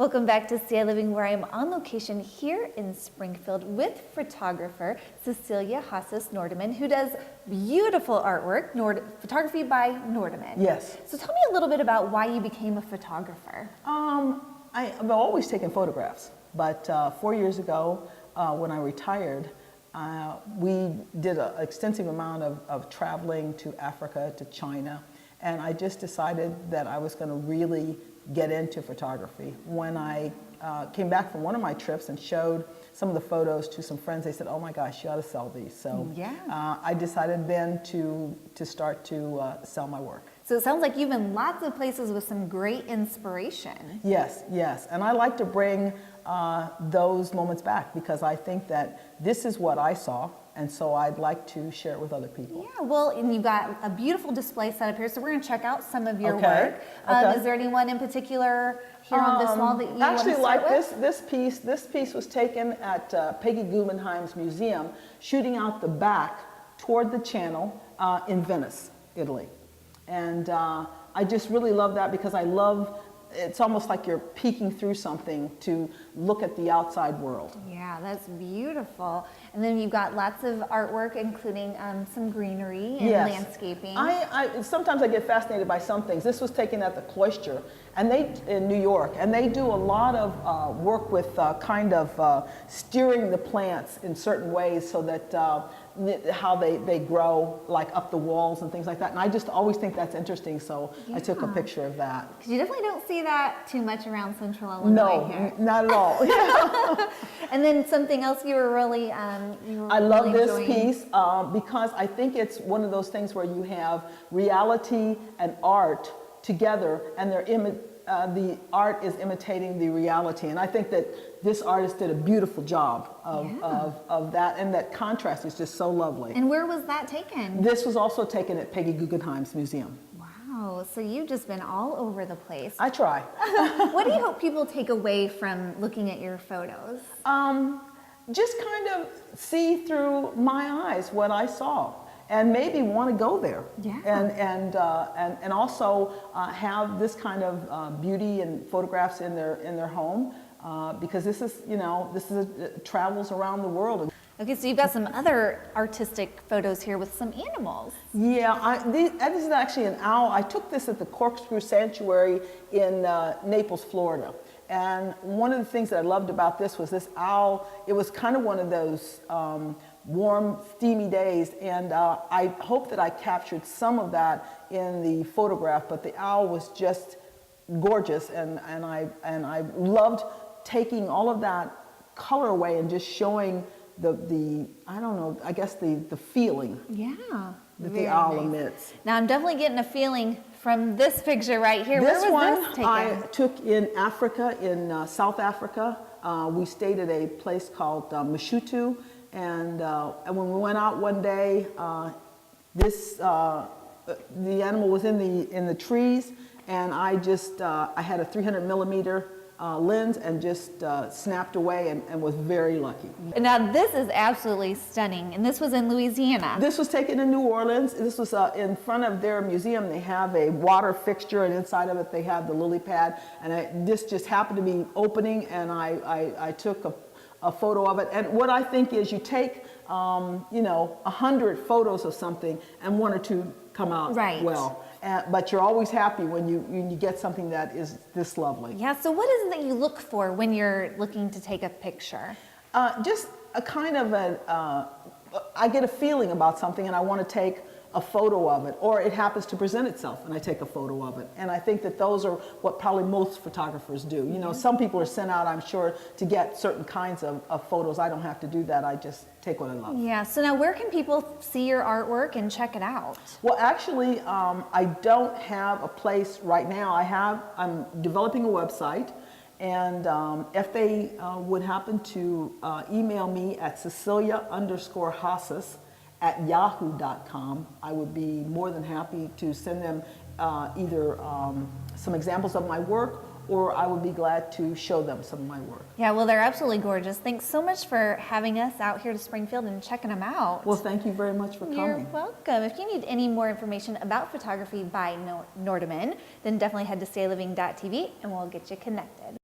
Welcome back to Stay Living, where I am on location here in Springfield with photographer Cecilia Nordeman, who does beautiful artwork, photography by Nordeman. Yes. So tell me a little bit about why you became a photographer. I've always taken photographs, but 4 years ago, when I retired, we did an extensive amount of traveling to Africa, to China, and I just decided that I was going to really get into photography. When I came back from one of my trips and showed some of the photos to some friends, they said, "Oh my gosh, you ought to sell these." So I decided then to start to sell my work. So it sounds like you've been lots of places with some great inspiration. Yes, yes, and I like to bring those moments back because I think that this is what I saw, and so I'd like to share it with other people. Yeah, well, and you've got a beautiful display set up here, so we're going to check out some of your Okay. work. Is there anyone in particular here on this wall that you want to start with? This piece was taken at Peggy Guggenheim's museum, shooting out the back toward the channel in Venice, Italy. And I just really love that because I love, it's almost like you're peeking through something to look at the outside world. Yeah, that's beautiful. And then you've got lots of artwork, including some greenery and landscaping. Sometimes I get fascinated by some things. This was taken at the Cloister and in New York, and they do a lot of work with kind of steering the plants in certain ways so that how they grow, like up the walls and things like that. And I just always think that's interesting, so I took a picture of that. Because you definitely don't see that too much around Central Illinois here. No, not at all. And then something else you were really I love this piece because I think it's one of those things where you have reality and art together, and the art is imitating the reality. And I think that this artist did a beautiful job of that, and that contrast is just so lovely. And where was that taken? This was also taken at Peggy Guggenheim's museum. Wow, so you've just been all over the place. I try. What do you hope people take away from looking at your photos? Just kind of see through my eyes what I saw, and maybe want to go there. Yeah. And also have this kind of beauty and photographs in their home, because this is travels around the world. Okay, so you've got some other artistic photos here with some animals. Yeah, this is actually an owl. I took this at the Corkscrew Sanctuary in Naples, Florida. And one of the things that I loved about this was this owl. It was kind of one of those warm, steamy days, and I hope that I captured some of that in the photograph, but the owl was just gorgeous, and I loved taking all of that color away and just showing the I don't know, I guess the feeling that the owl emits. Now I'm definitely getting a feeling from this picture right here. This Where was one this taken? I took in Africa, in South Africa. We stayed at a place called Mashutu, and when we went out one day, the animal was in the trees, and I had a 300 millimeter lens and just snapped away and was very lucky. Now this is absolutely stunning, and this was in Louisiana. This was taken in New Orleans. This was in front of their museum. They have a water fixture, and inside of it they have the lily pad, and this just happened to be opening, and I took a photo of it. And what I think is you take 100 photos of something and one or two come out well. But you're always happy when you get something that is this lovely. Yeah, so what is it that you look for when you're looking to take a picture? Just a kind of I get a feeling about something and I want to take a photo of it, or it happens to present itself and I take a photo of it. And I think that those are what probably most photographers do. You know, some people are sent out, I'm sure, to get certain kinds of photos. I don't have to do that. I just take what I love. Yeah, so now where can people see your artwork and check it out? Well, actually, I don't have a place right now. I'm developing a website, and if they would happen to email me at Cecilia_Hassas@yahoo.com, I would be more than happy to send them either some examples of my work, or I would be glad to show them some of my work. Yeah, well, they're absolutely gorgeous. Thanks so much for having us out here to Springfield and checking them out. Well, thank you very much for coming. You're welcome. If you need any more information about photography by Nordeman, then definitely head to stayliving.tv and we'll get you connected.